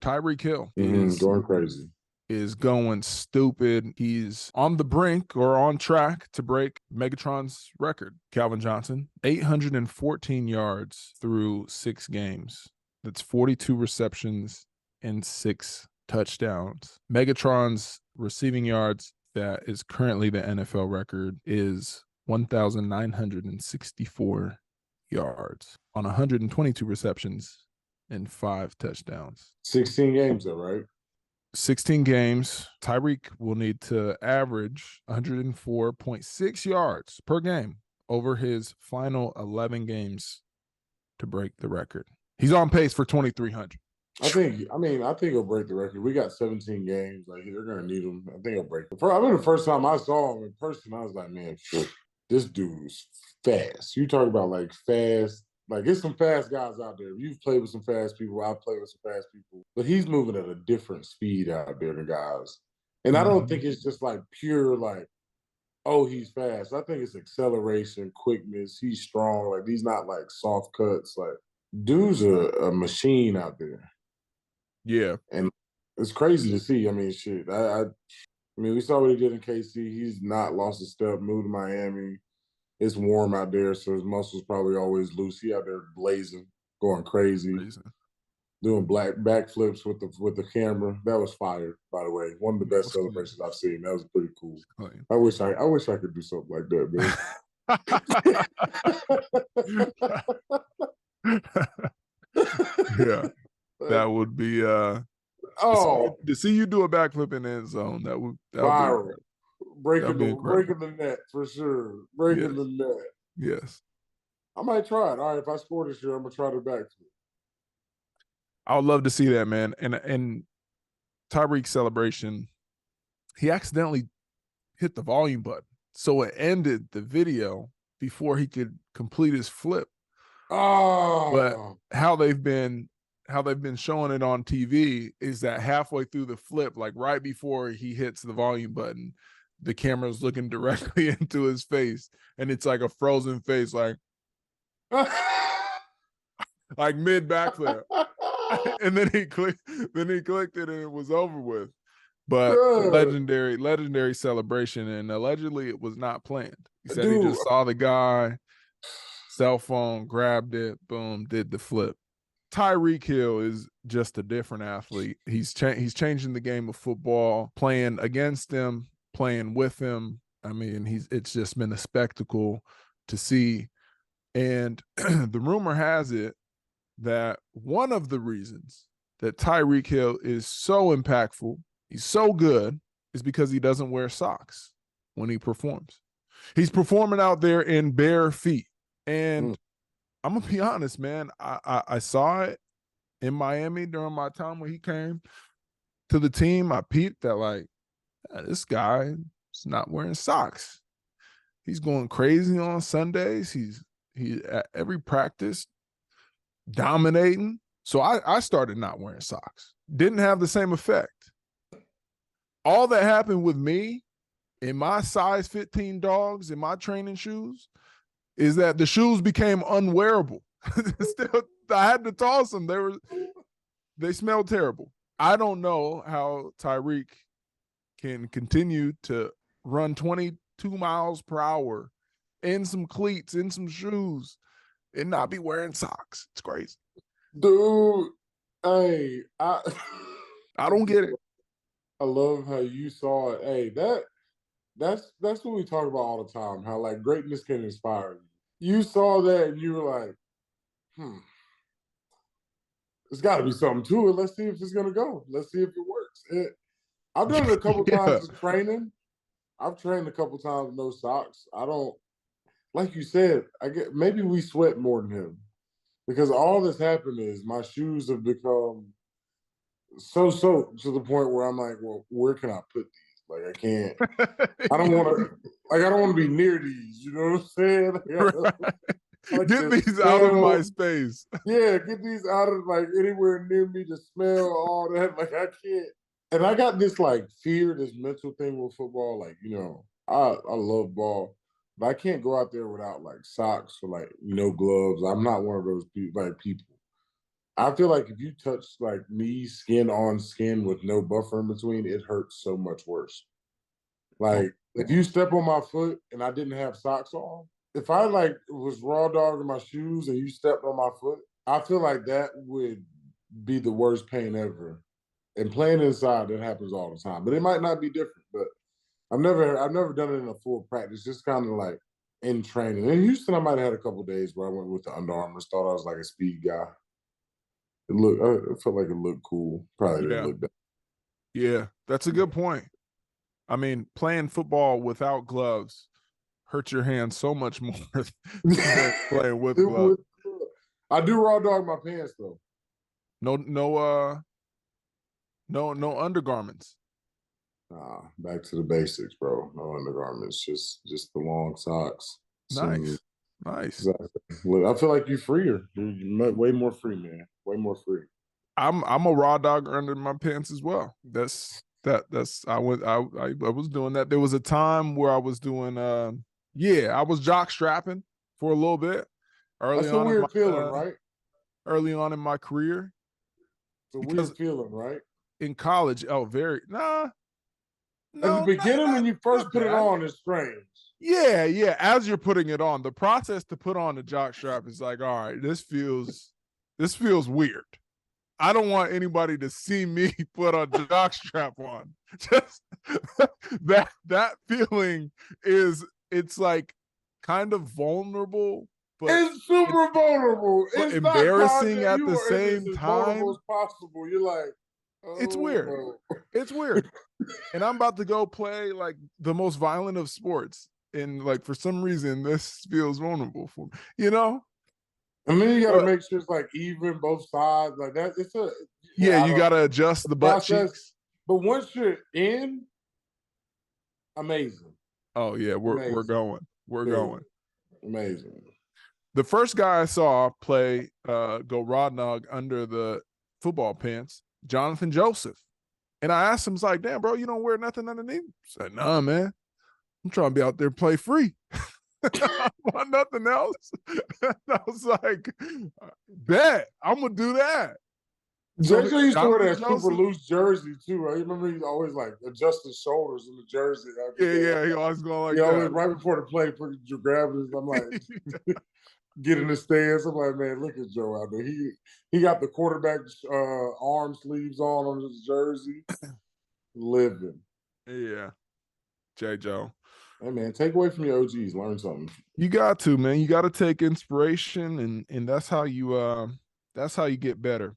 Tyreek Hill going crazy. Is going stupid. He's on the brink or on track to break Megatron's record. Calvin Johnson, 814 yards through 6 games. That's 42 receptions and 6 touchdowns. Megatron's receiving yards, that is currently the NFL record, is 1,964 yards on 122 receptions and 5 touchdowns. 16 games though, right? 16 games. Tyreek will need to average 104.6 yards per game over his final 11 games to break the record. He's on pace for 2,300. I think he'll break the record. We got 17 games. Like, they're gonna need him. I think he'll break it. I remember the first time I saw him in person, I was like, man, this dude's fast. You talk about like fast. Like, there's some fast guys out there. You've played with some fast people. I've played with some fast people. But he's moving at a different speed out there than guys. And I don't think it's just like pure like, oh, he's fast. I think it's acceleration, quickness. He's strong. Like, these not like soft cuts. Like, dude's a machine out there. Yeah. And it's crazy to see. I mean, shit. I mean, we saw what he did in KC. He's not lost a step, moved to Miami. It's warm out there, so his muscles probably always loose. He out there blazing, going crazy, doing backflips with the camera. That was fire, by the way. One of the best celebrations I've seen. That was pretty cool. I wish I could do something like that, man. Yeah, that would be. To see you do a backflip in the end zone, that would viral. Breaking the net for sure. Breaking the net. Yes. I might try it. All right, if I score this year, I'm gonna try the backflip. I would love to see that, man. And Tyreek's celebration, he accidentally hit the volume button, so it ended the video before he could complete his flip. Oh, but how they've been showing it on TV is that halfway through the flip, like right before he hits the volume button, the camera's looking directly into his face, and it's like a frozen face, like like mid backflip. And then he clicked it and it was over with. But legendary celebration, and allegedly it was not planned. He said he just saw the guy, cell phone, grabbed it, boom, did the flip. Tyreek Hill is just a different athlete. He's changing the game of football, playing against him, playing with him. I mean, it's just been a spectacle to see. And the rumor has it that one of the reasons that Tyreek Hill is so impactful, he's so good, is because he doesn't wear socks when he performs. He's performing out there in bare feet. And I'm going to be honest, man, I saw it in Miami during my time when he came to the team. I peeped that, like, this guy is not wearing socks. He's going crazy on Sundays. He at every practice dominating. So I started not wearing socks. Didn't have the same effect. All that happened with me in my size 15 dogs in my training shoes is that the shoes became unwearable. Still, I had to toss them. They smelled terrible. I don't know how Tyreek can continue to run 22 miles per hour in some cleats, in some shoes, and not be wearing socks. It's crazy. Dude, hey, I don't get it. I love how you saw it. Hey, that's what we talk about all the time, how like greatness can inspire you. You saw that and you were like, there's got to be something to it. Let's see if it's going to go. Let's see if it works. I've done it a couple times in training. I've trained a couple times with no socks. I don't, like you said, maybe we sweat more than him, because all that's happened is my shoes have become so to the point where I'm like, well, where can I put these? Like, I can't. I don't want to be near these. You know what I'm saying? Get these out of my space. Yeah, get these out of like anywhere near me to smell all that. Like, I can't. And I got this like fear, this mental thing with football. Like, you know, I love ball, but I can't go out there without like socks or like no gloves. I'm not one of those people. I feel like if you touch like me skin on skin with no buffer in between, it hurts so much worse. Oh, Like if you step on my foot and I didn't have socks on, if I like was raw dog in my shoes and you stepped on my foot, I feel like that would be the worst pain ever. And playing inside, that happens all the time. But it might not be different. But I've never done it in a full practice, just kind of like in training. In Houston, I might have had a couple days where I went with the Under Armour, thought I was like a speed guy. It felt like it looked cool. Probably didn't yeah. look bad. Yeah, that's a good point. I mean, playing football without gloves hurts your hands so much more than playing with gloves. I do raw dog my pants though. No undergarments. Nah, back to the basics, bro. No undergarments, just the long socks. Nice. Exactly. Look, I feel like you're freer. You're way more free, man. Way more free. I'm a raw dog under my pants as well. I was doing that. There was a time where I was doing I was jock strapping for a little bit That's a weird feeling, right? Early on in my career. It's a weird feeling, right? In college, very At the beginning, when you first put it on, it's strange. Yeah. As you're putting it on, the process to put on the jock strap is like, all right, this feels weird. I don't want anybody to see me put a jock strap on. Just that feeling it's like kind of vulnerable, but it's super vulnerable. It's embarrassing at the same time. Vulnerable as possible. You're like, it's weird. It's weird. And I'm about to go play like the most violent of sports. And like for some reason, this feels vulnerable for me, you know? And then you got to make sure it's like even both sides. Like that, you got to adjust the butt cheeks. But once you're in, amazing. Oh yeah, we're going. We're going. Amazing. The first guy I saw play go raw dog under the football pants, Jonathan Joseph. And I asked him, it's like, damn, bro, you don't wear nothing underneath? He said, nah, man. I'm trying to be out there play free. I want nothing else. And I was like, bet, I'm going to do that. JJ used to wear that super loose jersey too, right? You remember he always like adjust his shoulders in the jersey. Yeah, he always going like that. Always right before the play, you're grabbing his, I'm like, get in the stands. I'm like, man, look at Joe out there. He got the quarterback arm sleeves on his jersey. Living. Yeah. J. Joe. Hey man, take away from your OGs, learn something. You got to, man. You got to take inspiration, and that's how you get better.